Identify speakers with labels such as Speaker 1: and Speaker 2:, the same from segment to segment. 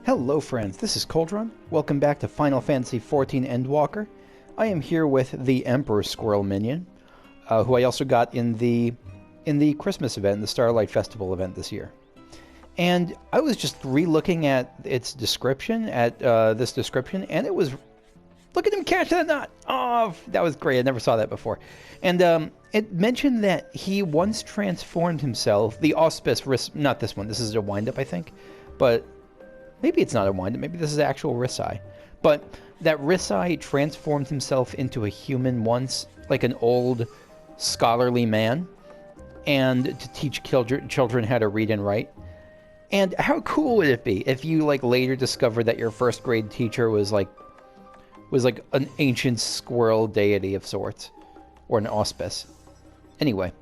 Speaker 1: Hello friends, this is Coldrun. Welcome back to Final Fantasy XIV Endwalker. I am here with the Emperor Squirrel Minion, who I also got in the Christmas event, the Starlight Festival event this year. And I was just re-looking at its description, this description, and it was... Look at him catch that knot! Oh, that was great. I never saw that before. And it mentioned that he once transformed himself, the Auspice, not this one, this is a wind-up, I think, but... Maybe it's not a wind-up, maybe this is actual Risai. But that Risai transformed himself into a human once, like an old scholarly man, and to teach children how to read and write. And how cool would it be if you later discovered that your first grade teacher was like an ancient squirrel deity of sorts, or an auspice. Anyway,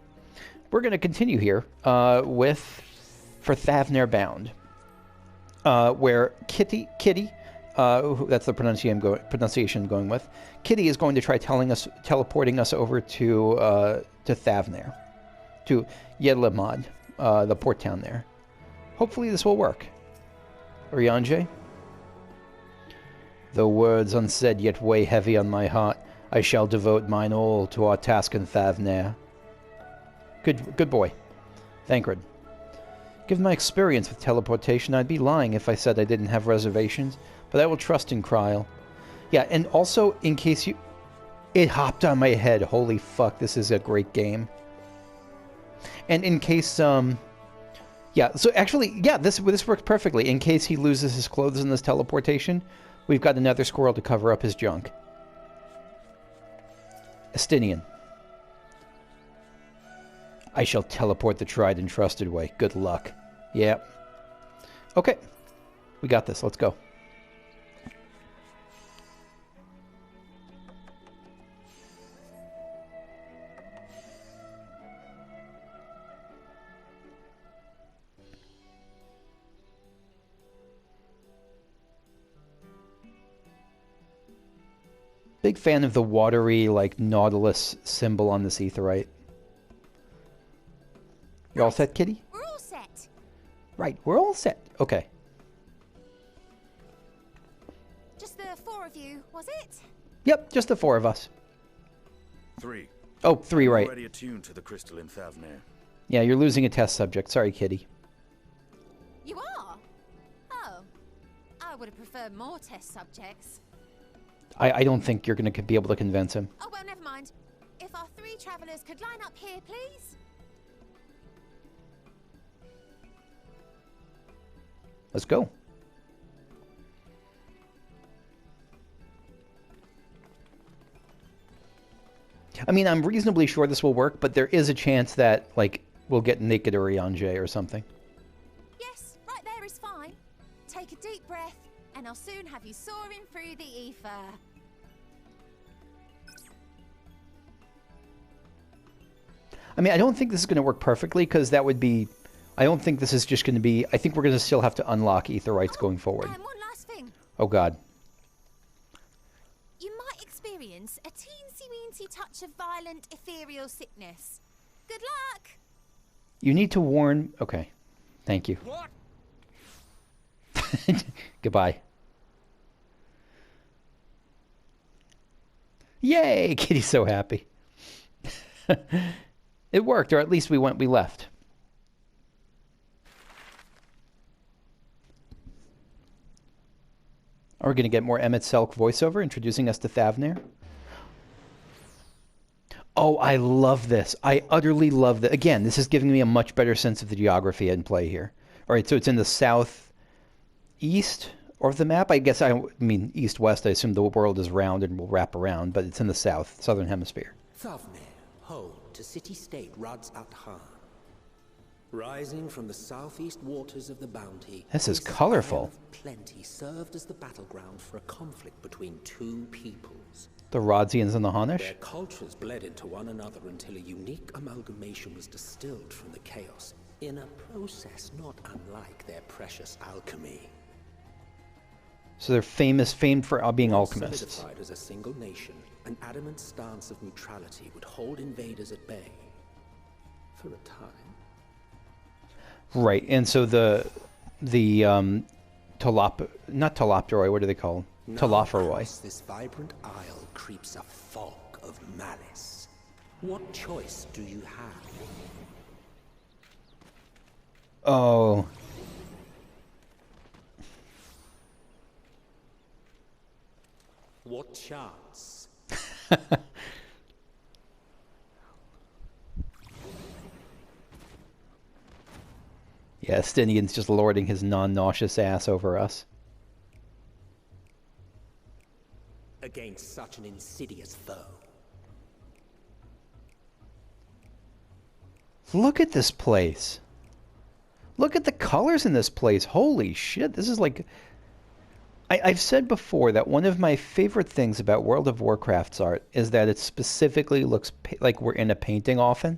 Speaker 1: we're going to continue here for Thavnair Bound. Where Kitty, that's the pronunciation I'm going with. Kitty is going to try teleporting us over to Thavnair, to Yedlamad, the port town there. Hopefully this will work. Eorzean? Though words unsaid yet weigh heavy on my heart, I shall devote mine all to our task in Thavnair. Good boy. Thancred. Given my experience with teleportation, I'd be lying if I said I didn't have reservations, but I will trust in Kryl. Yeah, and also, in case you... It hopped on my head. Holy fuck, this is a great game. And in case, yeah, so actually, yeah, this works perfectly. In case he loses his clothes in this teleportation, we've got another squirrel to cover up his junk. Estinien. I shall teleport the tried and trusted way. Good luck. Yep. Okay. We got this. Let's go. Big fan of the watery, Nautilus symbol on this aetheryte. You're all set, Kitty?
Speaker 2: We're all set.
Speaker 1: Right, we're all set. Okay.
Speaker 2: Just the four of you, was it?
Speaker 1: Yep, just the four of us.
Speaker 3: 3.
Speaker 1: Oh, 3, right.
Speaker 3: Already attuned to the crystal in Thavnair.
Speaker 1: Yeah, you're losing a test subject. Sorry, Kitty.
Speaker 2: You are? Oh. I would have preferred more test subjects.
Speaker 1: I don't think you're going to be able to convince him.
Speaker 2: Oh, well, never mind. If our 3 travelers could line up here, please.
Speaker 1: Let's go. I mean, I'm reasonably sure this will work, but there is a chance that, we'll get naked Eorzean or something.
Speaker 2: Yes, right there is fine. Take a deep breath, and I'll soon have you soaring through the ether.
Speaker 1: I mean, I don't think this is going to work perfectly, because that would be... I don't think this is just going to be... I think we're going to still have to unlock aetherites going forward.
Speaker 2: And one last thing.
Speaker 1: Oh, God.
Speaker 2: You might experience a teensy-weensy touch of violent ethereal sickness. Good luck!
Speaker 1: You need to warn... Okay. Thank you.
Speaker 3: What?
Speaker 1: Goodbye. Yay! Kitty's so happy. It worked, or at least we left. Are we going to get more Emmett Selk voiceover introducing us to Thavnair? Oh, I love this. I utterly love that. Again, this is giving me a much better sense of the geography in play here. All right, so it's in the southeast of the map. I guess, I mean, east-west. I assume the world is round and will wrap around, but it's in the southern hemisphere.
Speaker 4: Thavnair, home to city-state Rads at Han. Rising from the southeast waters of the Bounty,
Speaker 1: This is colorful.
Speaker 4: Plenty served as the battleground for a conflict between 2 peoples.
Speaker 1: The Rodzians and the Honish?
Speaker 4: Their cultures bled into one another until a unique amalgamation was distilled from the chaos, in a process not unlike their precious alchemy.
Speaker 1: So they're famed for being alchemists.
Speaker 4: Solidified as a single nation, an adamant stance of neutrality would hold invaders at bay for a time.
Speaker 1: Right, and so the not Tolopteroi, what do they call them?
Speaker 4: Now
Speaker 1: Telophoroi.
Speaker 4: across this vibrant isle creeps a fog of malice. What choice do you have?
Speaker 1: Oh.
Speaker 4: What chance?
Speaker 1: Yeah, Estinien's just lording his non-nauseous ass over us.
Speaker 4: Against such an insidious foe.
Speaker 1: Look at this place. Look at the colors in this place. Holy shit, this is like... I've said before that one of my favorite things about World of Warcraft's art is that it specifically looks like we're in a painting often.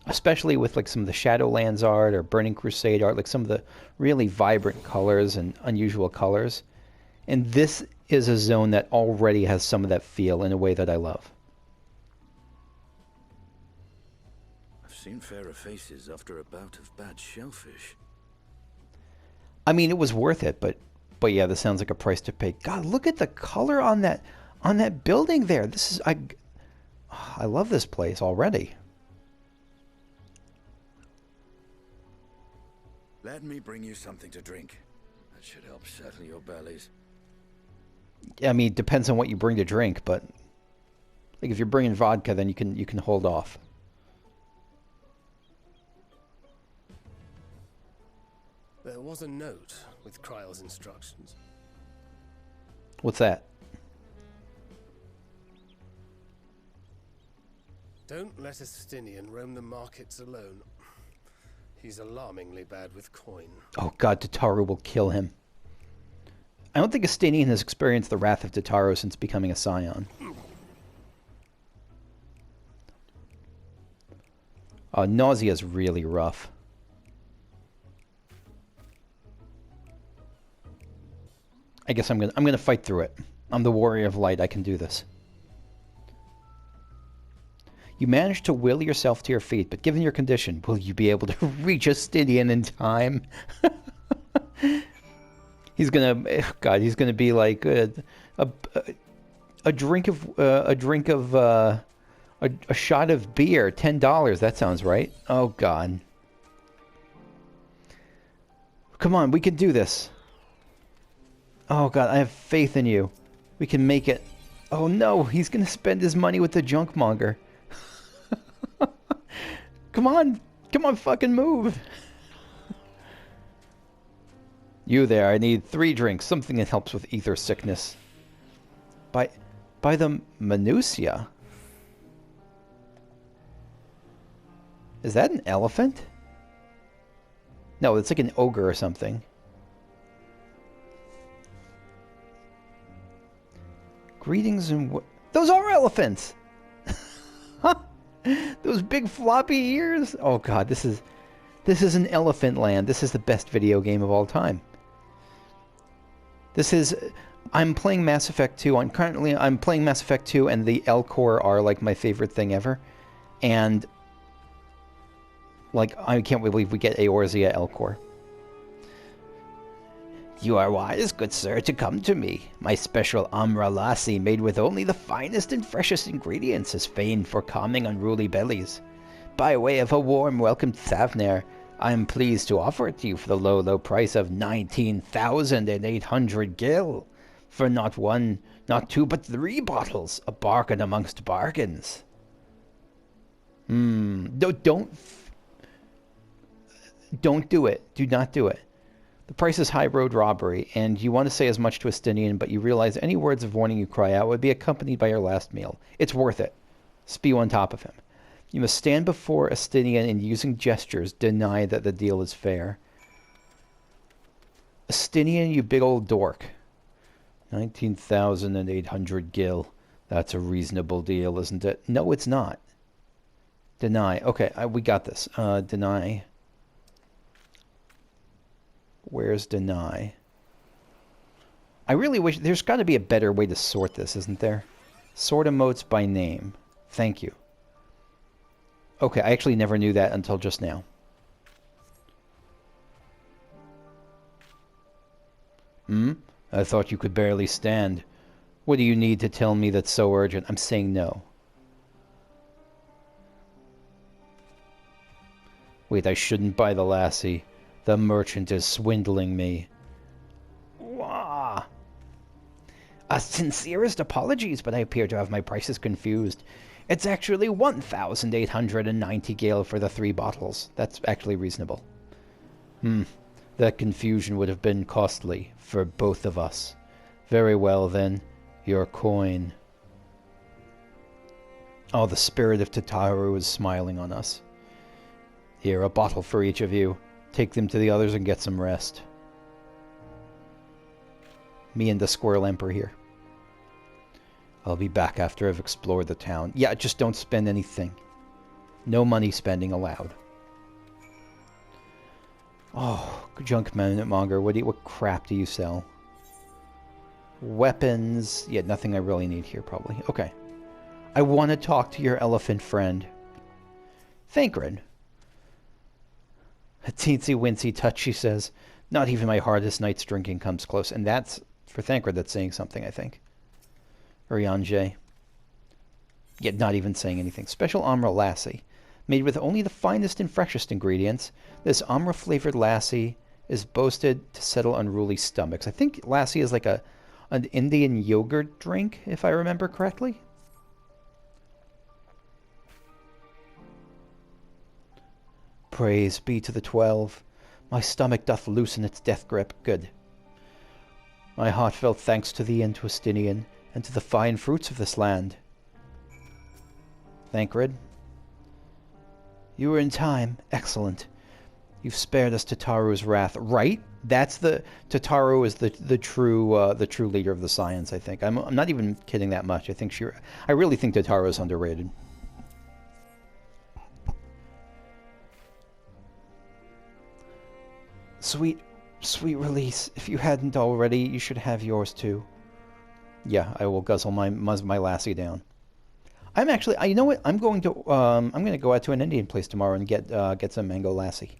Speaker 1: Especially with like some of the Shadowlands art or Burning Crusade art, like some of the really vibrant colors and unusual colors. And this is a zone that already has some of that feel in a way that I love.
Speaker 3: I've seen fairer faces after a bout of bad shellfish.
Speaker 1: I mean, it was worth it, but yeah, this sounds like a price to pay. God, look at the color on that building there. This is I love this place already.
Speaker 3: Let me bring you something to drink. That should help settle your bellies.
Speaker 1: I mean, it depends on what you bring to drink, but like if you're bringing vodka, then you can hold off.
Speaker 5: There was a note with Kryle's instructions.
Speaker 1: What's that?
Speaker 5: Don't let Estinien roam the markets alone. He's alarmingly bad with coin.
Speaker 1: Oh god, Tataru will kill him. I don't think Estinien has experienced the wrath of Tataru since becoming a scion. Nausea is really rough. I guess I'm gonna fight through it. I'm the warrior of light. I can do this. You managed to will yourself to your feet, but given your condition, will you be able to reach Estinien in time? He's gonna, God, he's gonna be like a shot of beer, $10. That sounds right. Oh God. Come on, we can do this. Oh God, I have faith in you. We can make it. Oh no, he's gonna spend his money with the junkmonger. Come on, fucking move. You there, I need 3 drinks, something that helps with ether sickness. By the Minutia? Is that an elephant? No, it's like an ogre or something. Greetings and what? Those are elephants! Those big floppy ears! Oh god, this is an elephant land. This is the best video game of all time. I'm playing Mass Effect 2. I'm playing Mass Effect 2 and the Elcor are like my favorite thing ever. And like, I can't believe we get Eorzea Elcor. You are wise, good sir, to come to me. My special Amra Lassi, made with only the finest and freshest ingredients, is famed for calming unruly bellies. By way of a warm welcome to Thavnair, I am pleased to offer it to you for the low price of 19,800 gil. For not 1, not 2, but 3 bottles. A bargain amongst bargains. Don't do it. Do not do it. The price is high road robbery, and you want to say as much to Estinien, but you realize any words of warning you cry out would be accompanied by your last meal. It's worth it. Spew on top of him. You must stand before Estinien and using gestures deny that the deal is fair. Estinien, you big old dork. 19,800 gil. That's a reasonable deal, isn't it? No, it's not. Deny. Okay, we got this. Deny. Where's deny? I really wish... There's got to be a better way to sort this, isn't there? Sort emotes by name. Thank you. Okay, I actually never knew that until just now. Hmm? I thought you could barely stand. What do you need to tell me that's so urgent? I'm saying no. Wait, I shouldn't buy the lassie. The merchant is swindling me. Wah! Sincerest apologies, but I appear to have my prices confused. It's actually 1,890 gale for the 3 bottles. That's actually reasonable. That confusion would have been costly for both of us. Very well, then. Your coin. Oh, the spirit of Tataru is smiling on us. Here, a bottle for each of you. Take them to the others and get some rest. Me and the Squirrel Emperor here. I'll be back after I've explored the town. Yeah, just don't spend anything. No money spending allowed. Oh, junk monger. What crap do you sell? Weapons. Yeah, nothing I really need here, probably. Okay. I want to talk to your elephant friend. Thancred. A teensy-wincy touch, she says. Not even my hardest night's drinking comes close. And that's, for Thancred, that's saying something, I think. Eorzean. Yet not even saying anything. Special Amra Lassie. Made with only the finest and freshest ingredients, this Amra-flavored Lassie is boasted to settle unruly stomachs. I think Lassie is like an Indian yogurt drink, if I remember correctly. Praise be to the 12. My stomach doth loosen its death grip. Good. My heartfelt thanks to thee and to Estinien, and to the fine fruits of this land. Thancred. You were in time. Excellent. You've spared us Tataru's wrath. Right? That's the... Tataru is the true leader of the Scions, I think. I'm not even kidding that much. I really think Tataru is underrated. Sweet release. If you hadn't already, you should have yours too. Yeah, I will guzzle my lassie down. I'm actually, you know what? I'm going to go out to an Indian place tomorrow and get some mango lassie.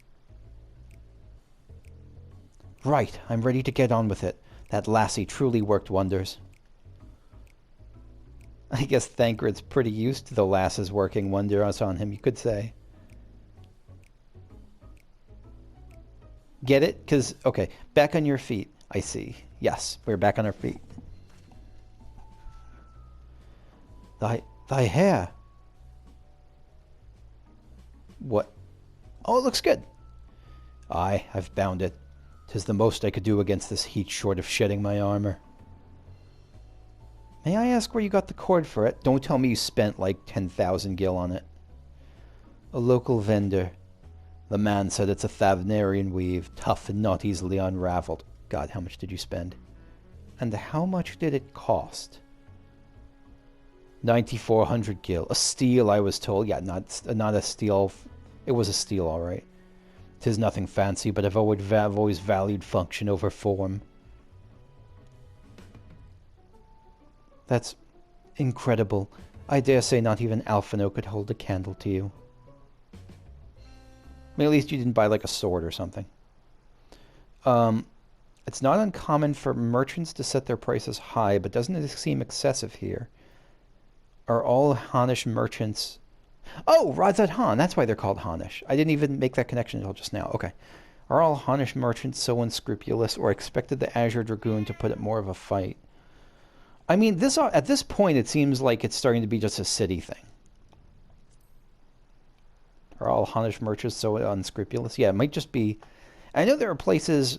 Speaker 1: Right, I'm ready to get on with it. That lassie truly worked wonders. I guess Thancred's pretty used to the lasses working wonders on him, you could say. Get it? Because, okay, back on your feet. I see. Yes, we're back on our feet. Thy hair. What? Oh, it looks good. Aye, I've bound it. 'Tis the most I could do against this heat short of shedding my armor. May I ask where you got the cord for it? Don't tell me you spent like 10,000 gil on it. A local vendor. The man said it's a Thavnairian weave, tough and not easily unraveled. God, how much did you spend? And how much did it cost? 9,400 gil. A steal, I was told. Yeah, not a steal. It was a steal, all right. 'Tis nothing fancy, but I've always valued function over form. That's incredible. I dare say not even Alphino could hold a candle to you. I mean, at least you didn't buy like a sword or something. It's not uncommon for merchants to set their prices high, but doesn't it seem excessive here? Are all Hanish merchants... Oh, Radzat Han! That's why they're called Hanish. I didn't even make that connection until just now. Okay. Are all Hanish merchants so unscrupulous, or expected the Azure Dragoon to put up more of a fight? I mean, at this point, it seems like it's starting to be just a city thing. Are all Hanish merchants so unscrupulous? Yeah, it might just be... I know there are places,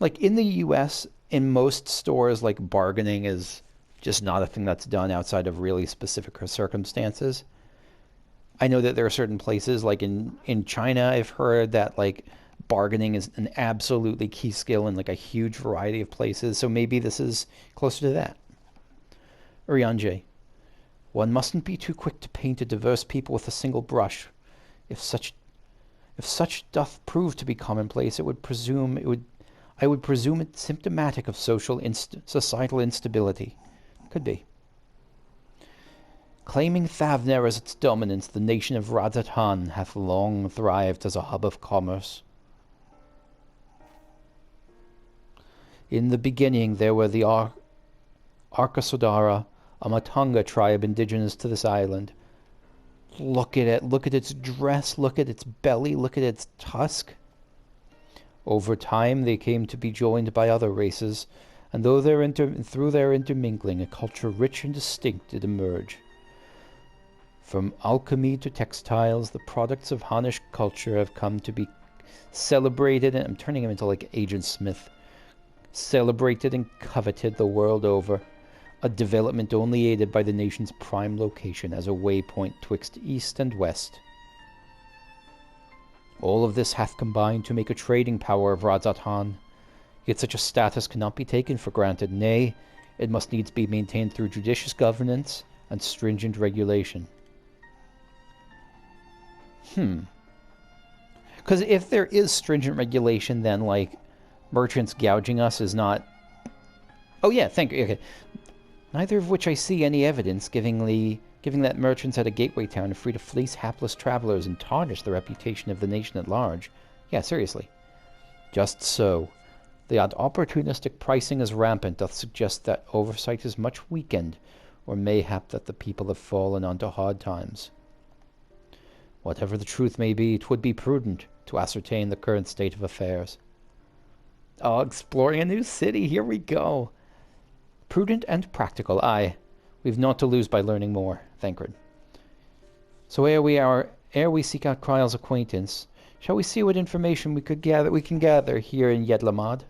Speaker 1: like in the U.S., in most stores, like bargaining is just not a thing that's done outside of really specific circumstances. I know that there are certain places, like in China, I've heard that like bargaining is an absolutely key skill in like a huge variety of places. So maybe this is closer to that. Eorzean. One mustn't be too quick to paint a diverse people with a single brush. If such doth prove to be commonplace, I would presume it symptomatic of societal instability. Could be. Claiming Thavnair as its dominance, the nation of Radzat Han hath long thrived as a hub of commerce. In the beginning, there were the Arkasodara, a Matunga tribe indigenous to this island. Look at it. Look at its dress. Look at its belly. Look at its tusk. Over time, they came to be joined by other races, and through their intermingling, a culture rich and distinct did emerge. From alchemy to textiles, the products of Hanish culture have come to be celebrated, and I'm turning him into like Agent Smith, celebrated and coveted the world over, a development only aided by the nation's prime location as a waypoint twixt east and west. All of this hath combined to make a trading power of Radzat-Han, yet such a status cannot be taken for granted, nay, it must needs be maintained through judicious governance and stringent regulation. Because if there is stringent regulation, then, like, merchants gouging us is not... Oh yeah, thank you. Okay. Neither of which I see any evidence, giving that merchants at a gateway town are free to fleece hapless travelers and tarnish the reputation of the nation at large. Yeah, seriously. Just so. The opportunistic pricing is rampant doth suggest that oversight is much weakened, or mayhap that the people have fallen onto hard times. Whatever the truth may be, 'twould be prudent to ascertain the current state of affairs. Oh, exploring a new city, here we go. Prudent and practical, aye. We've naught to lose by learning more, Thancred. So ere we seek out Kryle's acquaintance, shall we see what information we can gather here in Yedlamad?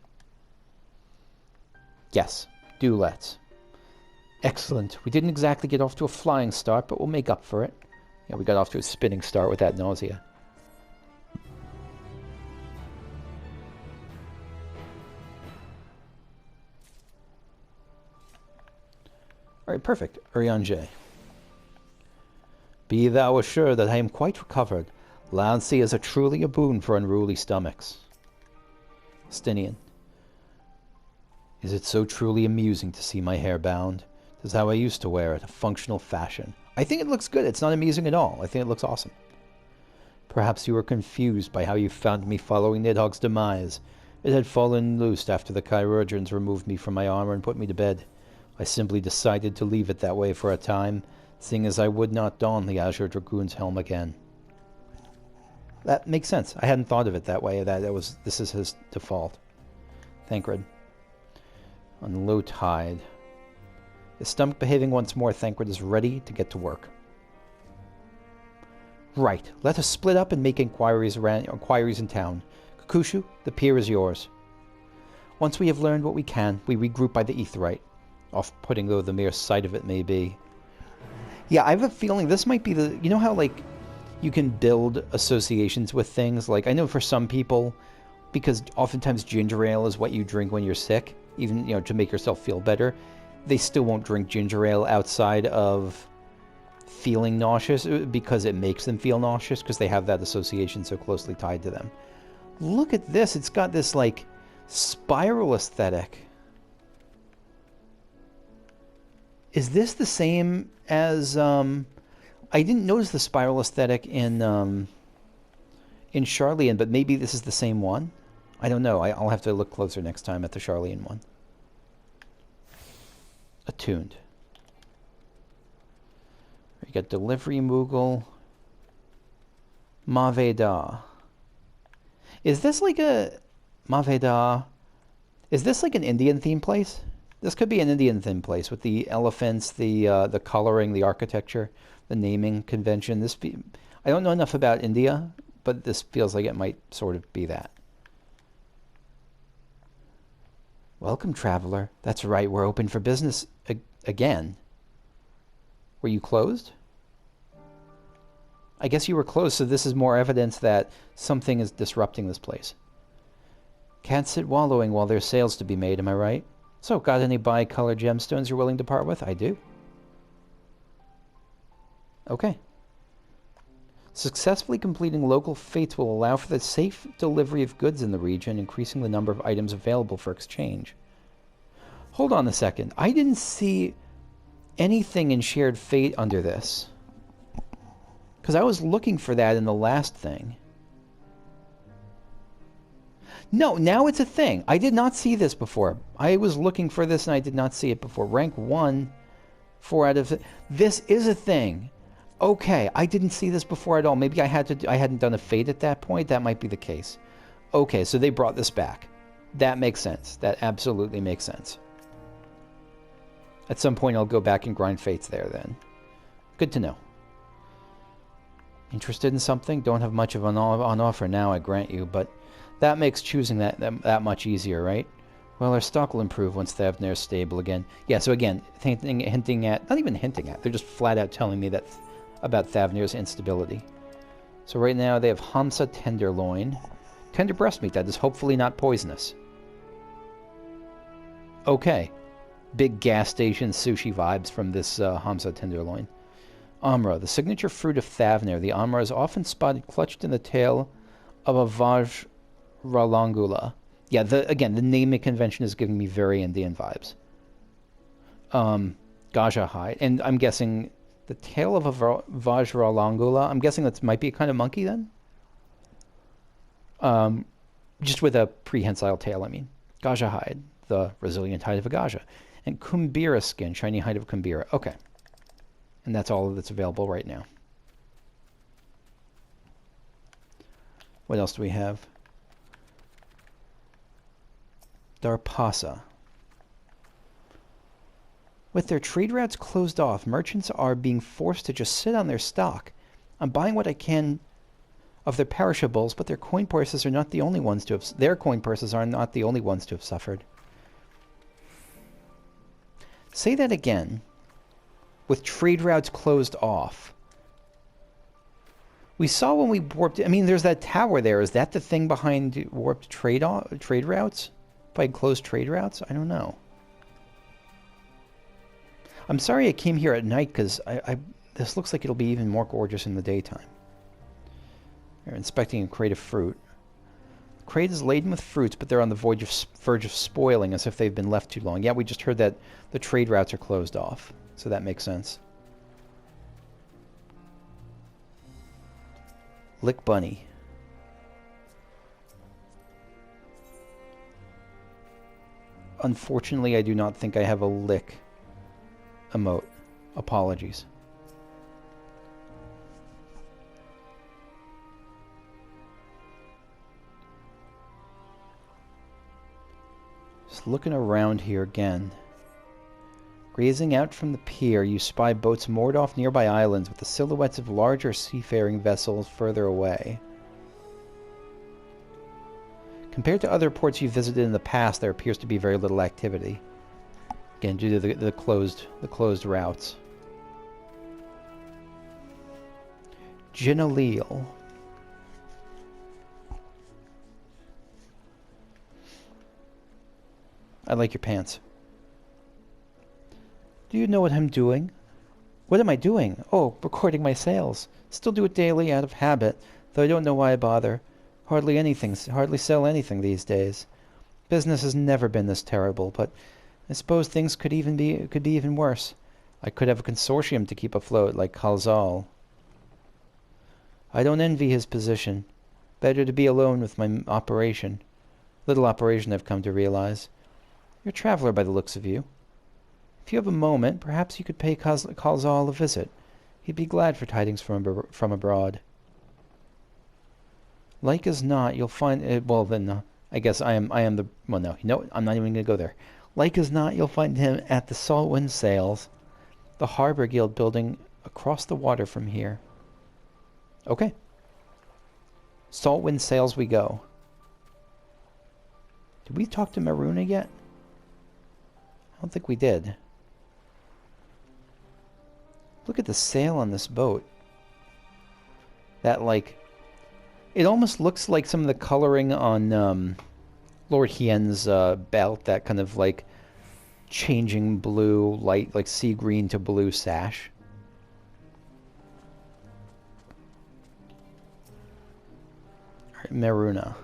Speaker 1: Yes, do let's. Excellent. We didn't exactly get off to a flying start, but we'll make up for it. Yeah, we got off to a spinning start with that nausea. Alright, perfect. Urianger. Be thou assured that I am quite recovered. Lancy is truly a boon for unruly stomachs. Estinien. Is it so truly amusing to see my hair bound? This is how I used to wear it, a functional fashion. I think it looks good. It's not amusing at all. I think it looks awesome. Perhaps you were confused by how you found me following Nidhogg's demise. It had fallen loose after the chirurgeons removed me from my armor and put me to bed. I simply decided to leave it that way for a time, seeing as I would not don the Azure Dragoon's helm again. That makes sense. I hadn't thought of it that way. This is his default. Thancred. On low tide. His stomach behaving once more, Thancred is ready to get to work. Right. Let us split up and make inquiries in town. Kakushu, the pier is yours. Once we have learned what we can, we regroup by the Aetheryte. Off-putting though the mere sight of it may be. Yeah, I have a feeling this might be the... You know how, like, you can build associations with things? Like, I know for some people, because oftentimes ginger ale is what you drink when you're sick, even, you know, to make yourself feel better, they still won't drink ginger ale outside of feeling nauseous because it makes them feel nauseous because they have that association so closely tied to them. Look at this. It's got this, like, spiral aesthetic. Is this the same as... I didn't notice the spiral aesthetic in Sharlayan, but maybe this is the same one? I don't know. I'll have to look closer next time at the Sharlayan one. Attuned. You got Delivery Moogle. Maveda. Is this like a... Maveda... Is this like an Indian theme place? This could be an Indian theme place with the elephants, the coloring, the architecture, the naming convention. I don't know enough about India, but this feels like it might sort of be that. Welcome, traveler. That's right, we're open for business again. Were you closed? I guess you were closed, so this is more evidence that something is disrupting this place. Can't sit wallowing while there's sales to be made, am I right? So, got any bi-color gemstones you're willing to part with? I do. Okay. Successfully completing local fates will allow for the safe delivery of goods in the region, increasing the number of items available for exchange. Hold on a second. I didn't see anything in shared fate under this. Because I was looking for that in the last thing. No, now it's a thing. I did not see this before. I was looking for this and I did not see it before. Rank 1, 4 out of... This is a thing. Okay, I didn't see this before at all. Maybe I hadn't done a fate at that point. That might be the case. Okay, so they brought this back. That makes sense. That absolutely makes sense. At some point I'll go back and grind fates there then. Good to know. Interested in something? Don't have much of on offer now, I grant you, but that makes choosing that much easier, right? Well, our stock will improve once Thavnair's stable again. Yeah, so again, hinting at... Not even hinting at, they're just flat out telling me that about Thavnair's instability. So right now they have Hamsa Tenderloin. Tender breast meat, that is hopefully not poisonous. Okay. Big gas station sushi vibes from this Hamsa Tenderloin. Amra, the signature fruit of Thavnair. The Amra is often spotted clutched in the tail of a Vajralangula. Yeah, again, the naming convention is giving me very Indian vibes. Gaja hide. And I'm guessing the tail of a Vajralangula. I'm guessing that might be a kind of monkey then? Just with a prehensile tail, I mean. Gaja hide, the resilient hide of a Gaja. And Kumbira skin, shiny hide of Kumbira. Okay. And that's all that's available right now. What else do we have? Darpasa. With their trade routes closed off, merchants are being forced to just sit on their stock. I'm buying what I can of their perishables, but their coin purses are not the only ones to have... Their coin purses are not the only ones to have suffered. Say that again. With trade routes closed off. We saw when we warped... I mean, there's that tower there. Is that the thing behind warped trade routes? By closed trade routes? I don't know. I'm sorry I came here at night, because this looks like it'll be even more gorgeous in the daytime. We're inspecting a crate of fruit. The crate is laden with fruits, but they're on the verge of spoiling, as if they've been left too long. Yeah, we just heard that the trade routes are closed off, so that makes sense. Lick Bunny. Unfortunately, I do not think I have a lick emote. Apologies. Just looking around here again. Gazing out from the pier, you spy boats moored off nearby islands with the silhouettes of larger seafaring vessels further away. Compared to other ports you've visited in the past, there appears to be very little activity. Again, due to the closed routes. Ginaleel. I like your pants. Do you know what I'm doing? What am I doing? Oh, recording my sales. Still do it daily out of habit, though I don't know why I bother. Hardly sell anything these days. Business has never been this terrible, but I suppose things could be even worse. I could have a consortium to keep afloat, like Khalzal. I don't envy his position. Better to be alone with my operation. Little operation, I've come to realize. You're a traveler by the looks of you. If you have a moment, perhaps you could pay Khalzal a visit. He'd be glad for tidings from abroad. Like as not, you'll find... well, then, I guess I am the... Well, no, you know what? I'm not even going to go there. Like as not, you'll find him at the Saltwind Sails, the Harbor Guild building across the water from here. Okay. Saltwind Sails we go. Did we talk to Maruna yet? I don't think we did. Look at the sail on this boat. That, like... It almost looks like some of the coloring on Lord Hien's belt. That kind of, like, changing blue, light, like sea green to blue sash. Alright, Maruna.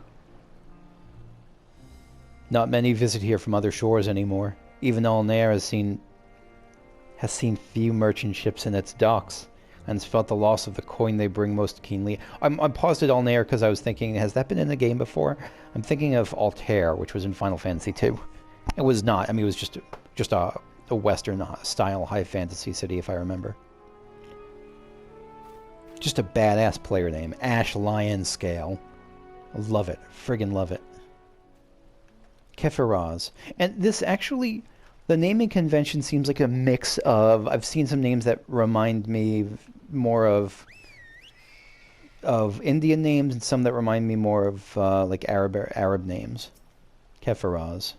Speaker 1: Not many visit here from other shores anymore. Even Alnair has seen few merchant ships in its docks. and has felt the loss of the coin they bring most keenly. I paused it on there because I was thinking, has that been in the game before? I'm thinking of Altair, which was in Final Fantasy II. It was not. I mean, it was just a Western-style high fantasy city, if I remember. Just a badass player name. Ash Lion Scale. Love it. Friggin' love it. Kefiraz. And this actually... The naming convention seems like a mix of... I've seen some names that remind me more of Indian names, and some that remind me more of like Arab names. Kefiraz.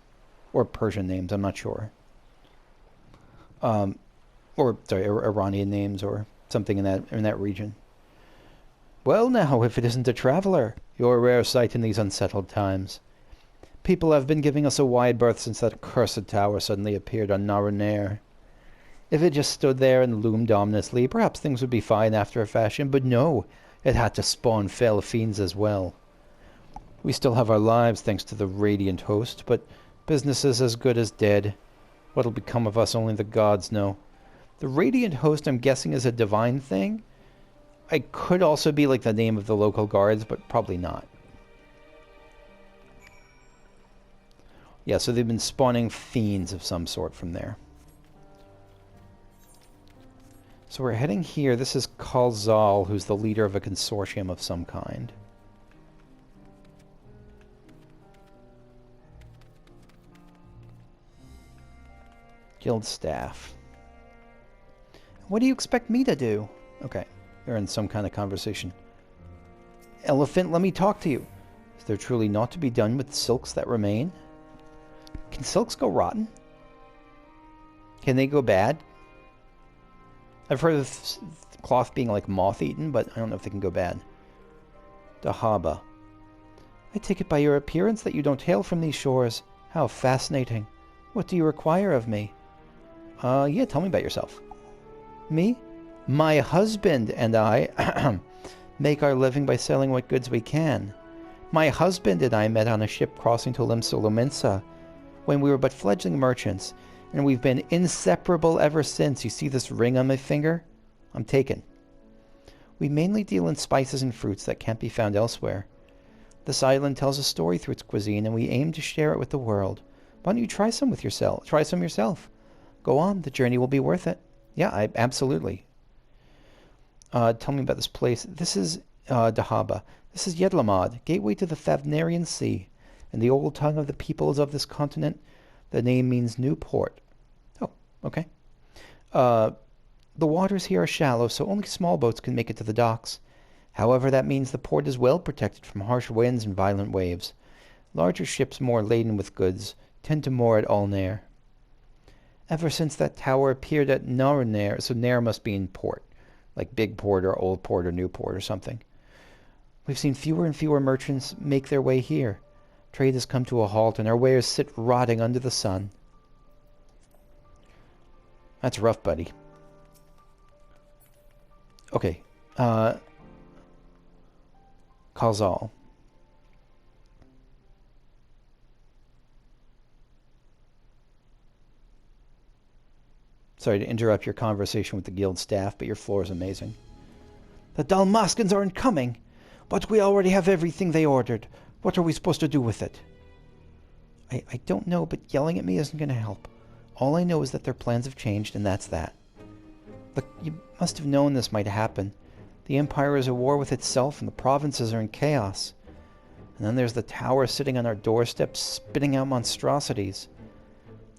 Speaker 1: Or Persian names, I'm not sure. Or, sorry, Iranian names or something in that region. Well now, if it isn't a traveler, you're a rare sight in these unsettled times. People have been giving us a wide berth since that cursed tower suddenly appeared on Narunair. If it just stood there and loomed ominously, perhaps things would be fine after a fashion, but no, it had to spawn fell fiends as well. We still have our lives thanks to the Radiant Host, but business is as good as dead. What'll become of us only the gods know. The Radiant Host, I'm guessing, is a divine thing. It could also be like the name of the local guards, but probably not. Yeah, so they've been spawning fiends of some sort from there. So we're heading here. This is Kalzal, who's the leader of a consortium of some kind. Guild staff. What do you expect me to do? Okay, they're in some kind of conversation. Elephant, let me talk to you. Is there truly naught to be done with silks that remain? Can silks go rotten? Can they go bad? I've heard of cloth being like moth-eaten, but I don't know if they can go bad. Dahaba. I take it by your appearance that you don't hail from these shores. How fascinating. What do you require of me? Yeah, tell me about yourself. Me? My husband and I make our living by selling what goods we can. My husband and I met on a ship crossing to Limsa when we were but fledgling merchants, and we've been inseparable ever since. You see this ring on my finger? I'm taken. We mainly deal in spices and fruits that can't be found elsewhere. This island tells a story through its cuisine, and we aim to share it with the world. Why don't you try some yourself? Go on, the journey will be worth it. Yeah, absolutely. Tell me about this place. This is Dahaba. This is Yedlamad, gateway to the Thavnairian Sea. In the old tongue of the peoples of this continent, the name means new port. Oh, okay. The waters here are shallow, so only small boats can make it to the docks. However, that means the port is well protected from harsh winds and violent waves. Larger ships more laden with goods tend to moor at Ulnair. Ever since that tower appeared at Narunair, so Nair must be in port, like big port or old port or new port or something. We've seen fewer and fewer merchants make their way here. Trade has come to a halt, and our wares sit rotting under the sun. That's rough, buddy. Okay. Kalzal. Sorry to interrupt your conversation with the guild staff, but your floor is amazing. The Dalmaskins aren't coming, but we already have everything they ordered. What are we supposed to do with it? I don't know, but yelling at me isn't going to help. All I know is that their plans have changed, and that's that. Look, you must have known this might happen. The Empire is at war with itself, and the provinces are in chaos. And then there's the tower sitting on our doorstep, spitting out monstrosities.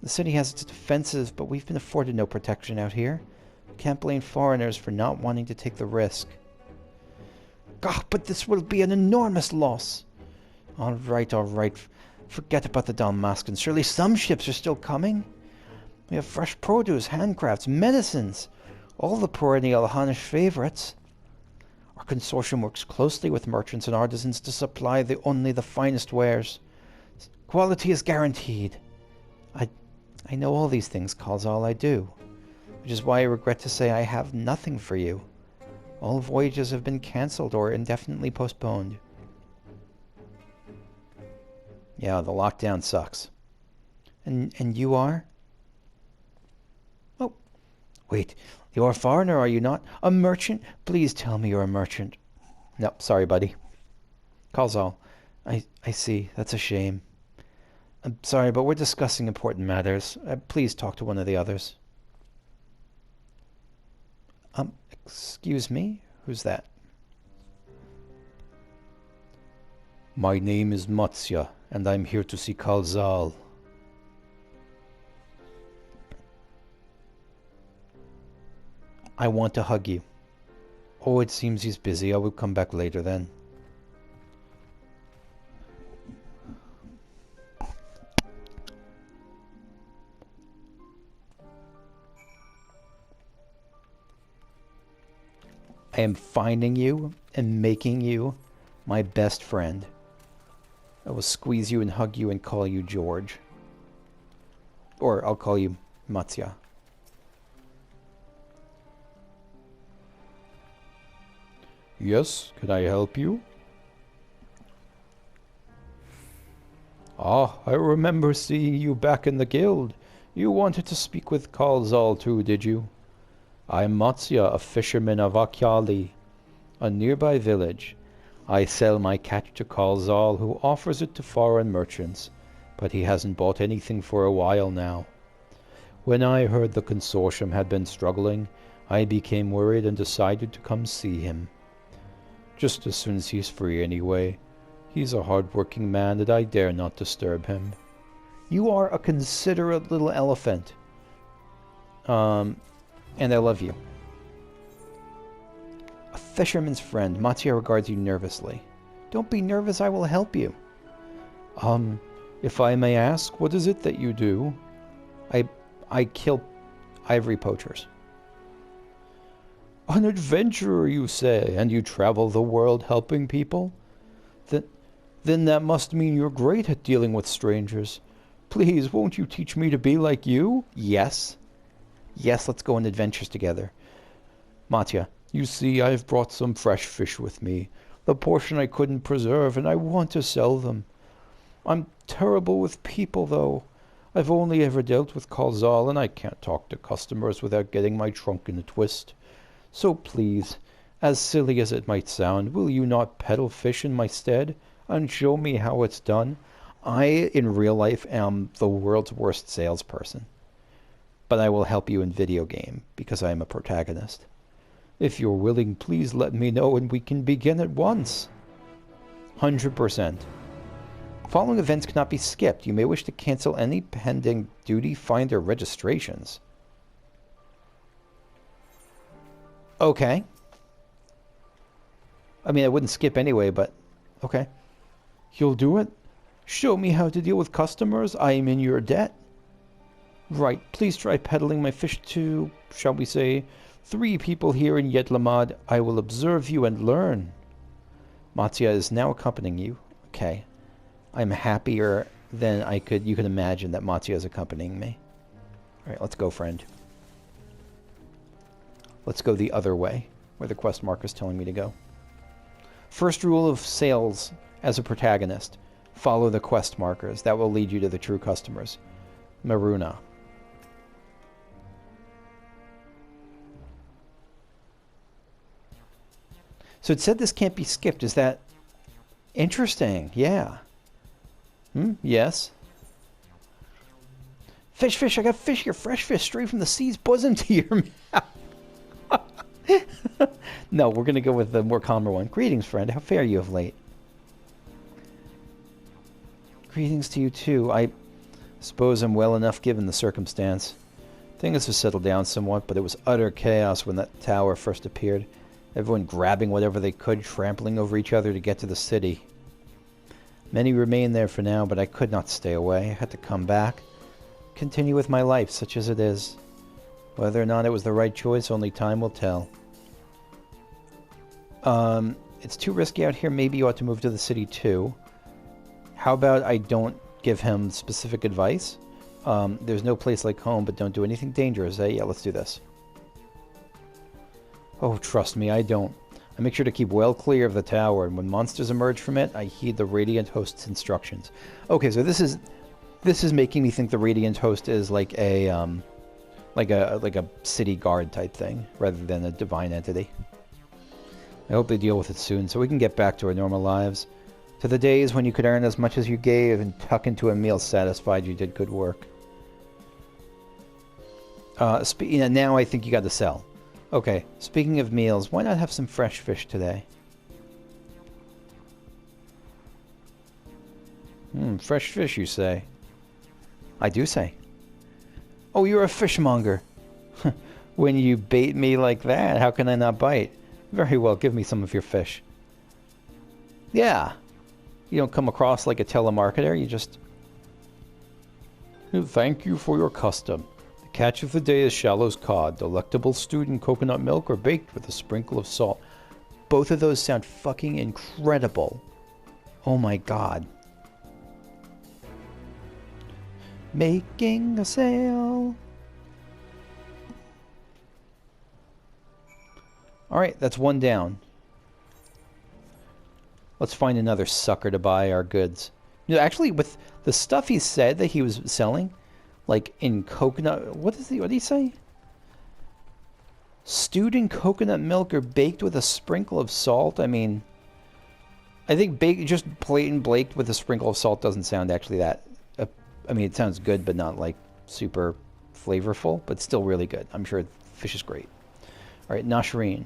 Speaker 1: The city has its defenses, but we've been afforded no protection out here. We can't blame foreigners for not wanting to take the risk. God, but this will be an enormous loss. All right. Forget about the Dalmaskins. Surely some ships are still coming. We have fresh produce, handcrafts, medicines. All the perennial Hanish favorites. Our consortium works closely with merchants and artisans to supply only the finest wares. Quality is guaranteed. I know all these things, Kalzal, I do. Which is why I regret to say I have nothing for you. All voyages have been cancelled or indefinitely postponed. Yeah, the lockdown sucks. And you are? Oh, Wait, you're a foreigner, are you not? A merchant? Please tell me you're a merchant. Nope, sorry, buddy. Kalzal, I see. That's a shame. I'm sorry, but we're discussing important matters. Please talk to one of the others. Excuse me? Who's that? My name is Matsya, and I'm here to see Kalzal. I want to hug you. Oh, it seems he's busy. I will come back later then. I am finding you and making you my best friend. I will squeeze you and hug you and call you George. Or I'll call you Matsya. Yes, can I help you? Ah, I remember seeing you back in the guild. You wanted to speak with Kalzal too, did you? I'm Matsya, a fisherman of Akyali, a nearby village. I sell my catch to Kalzal, who offers it to foreign merchants, but he hasn't bought anything for a while now. When I heard the consortium had been struggling, I became worried and decided to come see him. Just as soon as he's free anyway. He's a hard-working man and I dare not disturb him. You are a considerate little elephant. And I love you. A fisherman's friend. Matsya regards you nervously. Don't be nervous, I will help you. If I may ask, what is it that you do? I kill ivory poachers. An adventurer, you say, and you travel the world helping people? Then that must mean you're great at dealing with strangers. Please, won't you teach me to be like you? Yes. Yes, let's go on adventures together. Matsya, you see, I've brought some fresh fish with me. The portion I couldn't preserve, and I want to sell them. I'm terrible with people, though. I've only ever dealt with Kalzal, and I can't talk to customers without getting my trunk in a twist. So please, as silly as it might sound, will you not peddle fish in my stead, and show me how it's done? I, in real life, am the world's worst salesperson. But I will help you in video game, because I am a protagonist. If you're willing, please let me know and we can begin at once. 100%. Following events cannot be skipped. You may wish to cancel any pending duty finder registrations. Okay. I mean, I wouldn't skip anyway, but okay. You'll do it? Show me how to deal with customers. I am in your debt. Right, please try peddling my fish to, shall we say, 3 people here in Yedlamad. I will observe you and learn. Matsya is now accompanying you. Okay. I'm happier than you could imagine that Matsya is accompanying me. Alright, let's go, friend. Let's go the other way, where the quest marker is telling me to go. First rule of sales as a protagonist. Follow the quest markers. That will lead you to the true customers. Maruna. So it said this can't be skipped. Is that interesting? Yeah. Yes. Fish, fish, I got fish here. Fresh fish straight from the sea's bosom to your mouth. No, we're going to go with the more calmer one. Greetings, friend. How fare you of late? Greetings to you, too. I suppose I'm well enough given the circumstance. Things have settled down somewhat, but it was utter chaos when that tower first appeared. Everyone grabbing whatever they could, trampling over each other to get to the city. Many remain there for now, but I could not stay away. I had to come back. Continue with my life, such as it is. Whether or not it was the right choice, only time will tell. It's too risky out here. Maybe you ought to move to the city too. How about I don't give him specific advice? There's no place like home, but don't do anything dangerous, eh? Yeah, let's do this. Oh, trust me, I don't. I make sure to keep well clear of the tower, and when monsters emerge from it, I heed the Radiant Host's instructions. Okay, so this is making me think the Radiant Host is like a like a city guard type thing, rather than a divine entity. I hope they deal with it soon, so we can get back to our normal lives. To the days when you could earn as much as you gave and tuck into a meal satisfied you did good work. Now I think you got to sell. Okay, speaking of meals, why not have some fresh fish today? Fresh fish, you say? I do say. Oh, you're a fishmonger. When you bait me like that, how can I not bite? Very well, give me some of your fish. Yeah. You don't come across like a telemarketer, you just... Thank you for your custom. The catch of the day is Shallow's cod, delectable stewed in coconut milk or baked with a sprinkle of salt. Both of those sound fucking incredible. Oh my god. Making a sale. Alright, that's one down. Let's find another sucker to buy our goods. You know, actually, with the stuff he said that he was selling, like in coconut... What did he say? Stewed in coconut milk or baked with a sprinkle of salt? I mean... I think just plain baked with a sprinkle of salt doesn't sound actually that... I mean, it sounds good, but not, like, super flavorful. But still really good. I'm sure fish is great. Alright, Nashareen.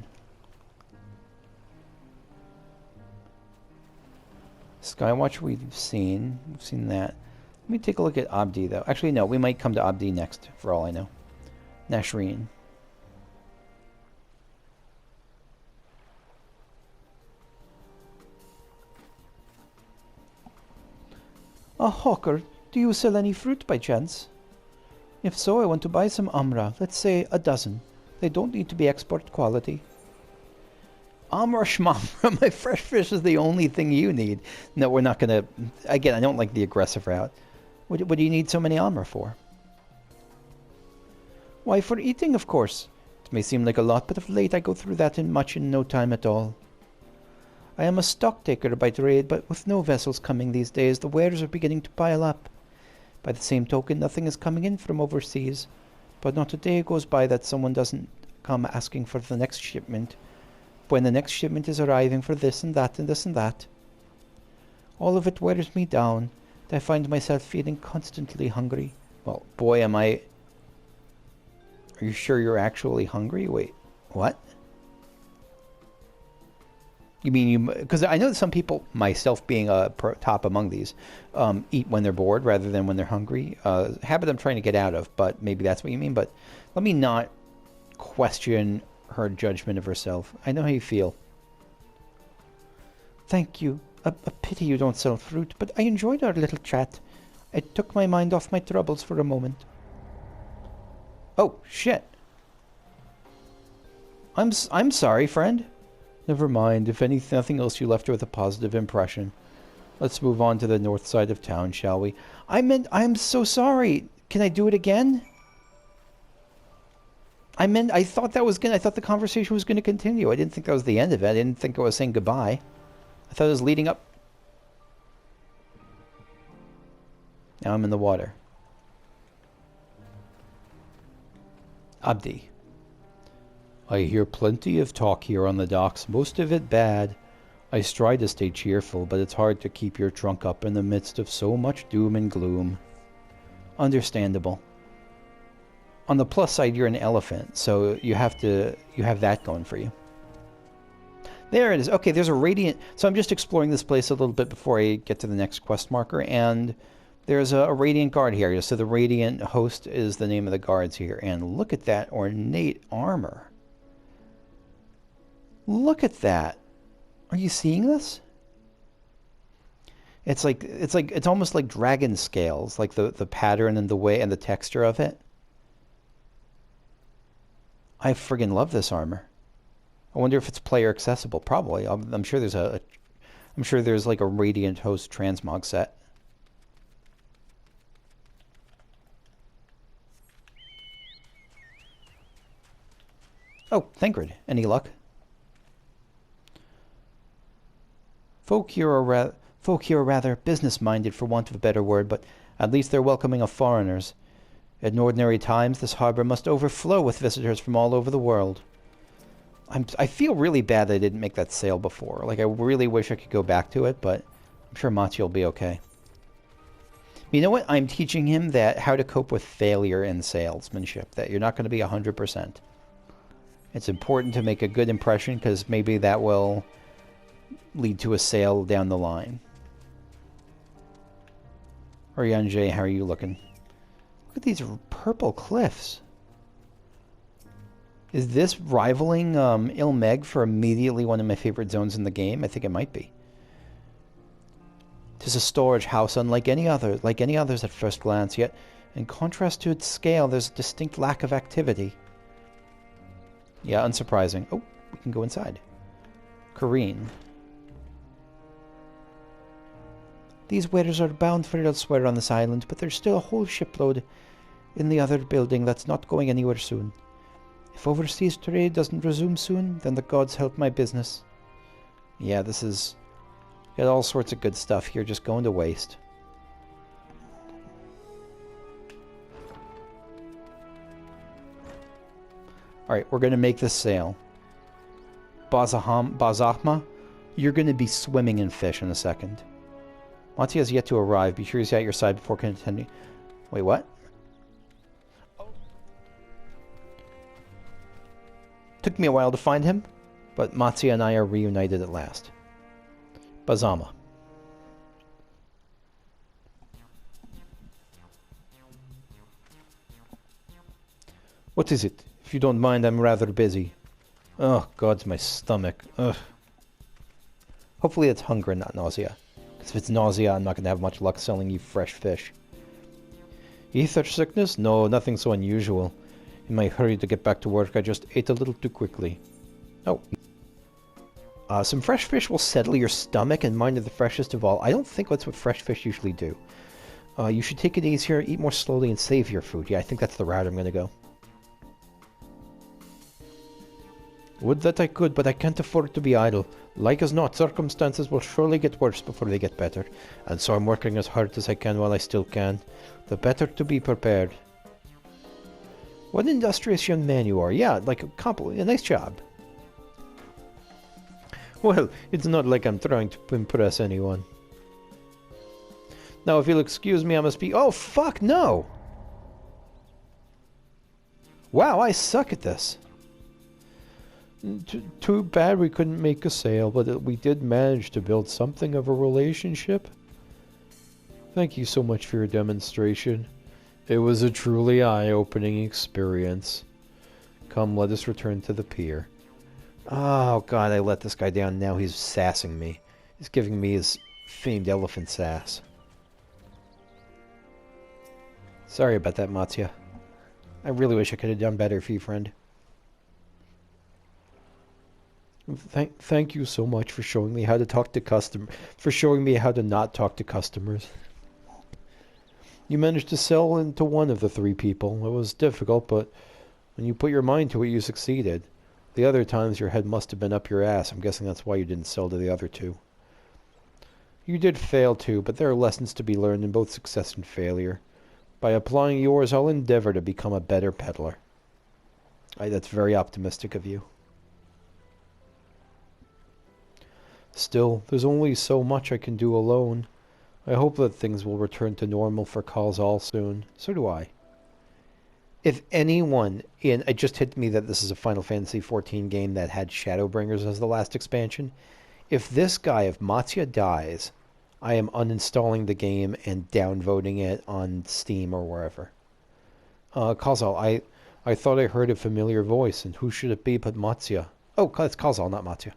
Speaker 1: Skywatch we've seen. We've seen that. Let me take a look at Abdi, though. Actually, no. We might come to Abdi next, for all I know. Nashareen. A hawker. Do you sell any fruit by chance? If so, I want to buy some amra. Let's say a dozen. They don't need to be export quality. Amra shmamra. My fresh fish is the only thing you need. No, we're not going to... Again, I don't like the aggressive route. What do you need so many amra for? Why, for eating, of course. It may seem like a lot, but of late I go through that in no time at all. I am a stock taker by trade, but with no vessels coming these days, the wares are beginning to pile up. By the same token, nothing is coming in from overseas. But not a day goes by that someone doesn't come asking for the next shipment, when the next shipment is arriving for this and that and this and that. All of it wears me down, and I find myself feeling constantly hungry. Well, boy, am I... Are you sure you're actually hungry? Wait, what? You mean you... Because I know that some people, myself being a top among these, eat when they're bored rather than when they're hungry. Habit I'm trying to get out of, but maybe that's what you mean. But let me not question her judgment of herself. I know how you feel. Thank you. A pity you don't sell fruit, but I enjoyed our little chat. It took my mind off my troubles for a moment. Oh, shit. I'm sorry, friend. Never mind. If nothing else, you left her with a positive impression. Let's move on to the north side of town, shall we? I'm so sorry. Can I do it again? I thought the conversation was gonna continue. I didn't think that was the end of it. I didn't think I was saying goodbye. I thought it was leading up. Now I'm in the water. Abdi. I hear plenty of talk here on the docks, most of it bad. I strive to stay cheerful, but it's hard to keep your trunk up in the midst of so much doom and gloom. Understandable. On the plus side, you're an elephant, so you have that going for you. There it is. Okay, there's a radiant... So I'm just exploring this place a little bit before I get to the next quest marker, and there's a radiant guard here. So the radiant host is the name of the guards here, and look at that ornate armor. Look at that. Are you seeing this? It's almost like dragon scales, like the pattern and the way and the texture of it. I friggin' love this armor. I wonder if it's player accessible. Probably. I'm sure there's like a Radiant Host transmog set. Oh, Thengrid. Any luck? Folk here are rather business-minded, for want of a better word, but at least they're welcoming of foreigners. In ordinary times, this harbor must overflow with visitors from all over the world. I feel really bad that I didn't make that sail before. Like, I really wish I could go back to it, but I'm sure Machi will be okay. You know what? I'm teaching him that how to cope with failure in salesmanship, that you're not going to be 100%. It's important to make a good impression because maybe that will lead to a sale down the line. Orianjay, how are you looking? Look at these purple cliffs. Is this rivaling Ilmeg for immediately one of my favorite zones in the game? I think it might be. 'Tis a storage house unlike any others at first glance, yet in contrast to its scale, there's a distinct lack of activity. Yeah, unsurprising. Oh, we can go inside. Kareen. These wares are bound for elsewhere on this island, but there's still a whole shipload in the other building that's not going anywhere soon. If overseas trade doesn't resume soon, then the gods help my business. Yeah, this is... got all sorts of good stuff here just going to waste. Alright, we're going to make this sail. Bazahma, you're going to be swimming in fish in a second. Monty has yet to arrive. Be sure he's at your side before contending. Wait, what? Took me a while to find him, but Matsuya and I are reunited at last. Bazama. What is it? If you don't mind, I'm rather busy. Oh, God, my stomach. Ugh. Hopefully it's hunger and not nausea. Because if it's nausea, I'm not going to have much luck selling you fresh fish. Ether sickness? No, nothing so unusual. In my hurry to get back to work, I just ate a little too quickly. Oh. Some fresh fish will settle your stomach, and mine are the freshest of all. I don't think that's what fresh fish usually do. You should take it easier, eat more slowly, and save your food. Yeah, I think that's the route I'm going to go. Would that I could, but I can't afford to be idle. Like as not, circumstances will surely get worse before they get better, and so I'm working as hard as I can while I still can. The better to be prepared. What an industrious young man you are. Yeah, like a nice job. Well, it's not like I'm trying to impress anyone. Now, if you'll excuse me, I must be... Oh, fuck, no! Wow, I suck at this. Too bad we couldn't make a sale, but we did manage to build something of a relationship. Thank you so much for your demonstration. It was a truly eye-opening experience. Come, let us return to the pier. Oh, God, I let this guy down. Now he's sassing me. He's giving me his famed elephant sass. Sorry about that, Matsuya. I really wish I could have done better for you, friend. Thank you so much for showing me how to talk to for showing me how to not talk to customers. You managed to sell into one of the three people. It was difficult, but when you put your mind to it, you succeeded. The other times your head must have been up your ass. I'm guessing that's why you didn't sell to the other two. You did fail too, but there are lessons to be learned in both success and failure. By applying yours, I'll endeavor to become a better peddler. That's very optimistic of you. Still, there's only so much I can do alone. I hope that things will return to normal for Kalzal soon. So do I. If anyone it just hit me that this is a Final Fantasy XIV game that had Shadowbringers as the last expansion. If this guy, if Matsuya dies, I am uninstalling the game and downvoting it on Steam or wherever. Kalzal, I thought I heard a familiar voice, and who should it be but Matsuya? Oh, it's Kalzal, not Matsuya.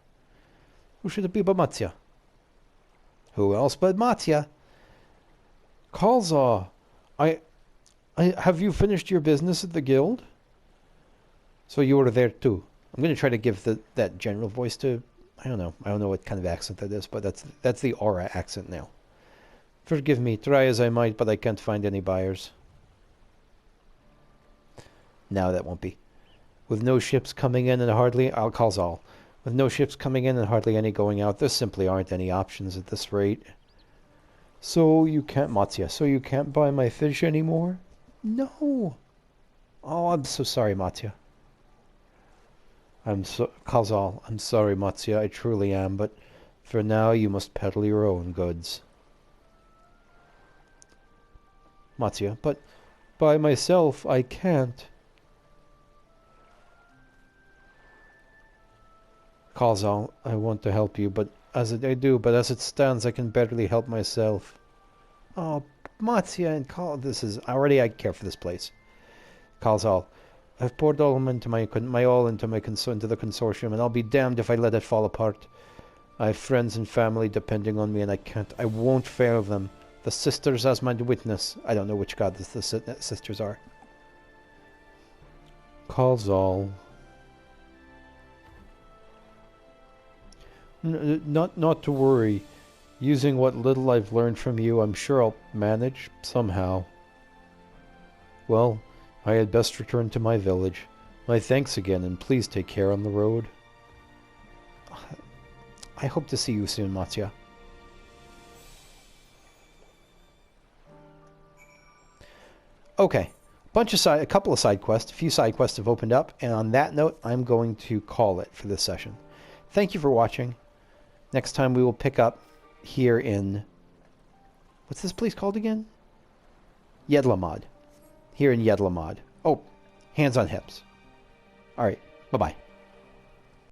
Speaker 1: Who should it be but Matsuya? Who else but Matsuya? Kalzal, have you finished your business at the guild? So you were there too. I'm going to try to give that general voice to... I don't know what kind of accent that is, but that's the Aura accent now. Forgive me, try as I might, but I can't find any buyers. No, that won't be. With no ships coming in and hardly... I'll Kalzal. With no ships coming in and hardly any going out, there simply aren't any options at this rate. So you can't, Matsuya, so you can't buy my fish anymore? No. Oh, I'm so sorry, Matya. Kazal, I'm sorry, Matya, I truly am, but for now you must peddle your own goods. Matya, but by myself I can't. Kazal, I want to help you, but as it stands, I can barely help myself. Oh, Matya and Kal, I care for this place. Kazal, I've poured all into my all into the consortium, and I'll be damned if I let it fall apart. I have friends and family depending on me, and I won't fail them. The sisters as my witness. I don't know which god the sisters are. Kazal. Not to worry. Using what little I've learned from you, I'm sure I'll manage somehow. Well, I had best return to my village. My thanks again, and please take care on the road. I hope to see you soon, Matya. Okay, a couple of side quests. A few side quests have opened up, and on that note, I'm going to call it for this session. Thank you for watching. Next time we will pick up here in... What's this place called again? Yedlamad. Here in Yedlamad. Oh, hands on hips. Alright, bye-bye.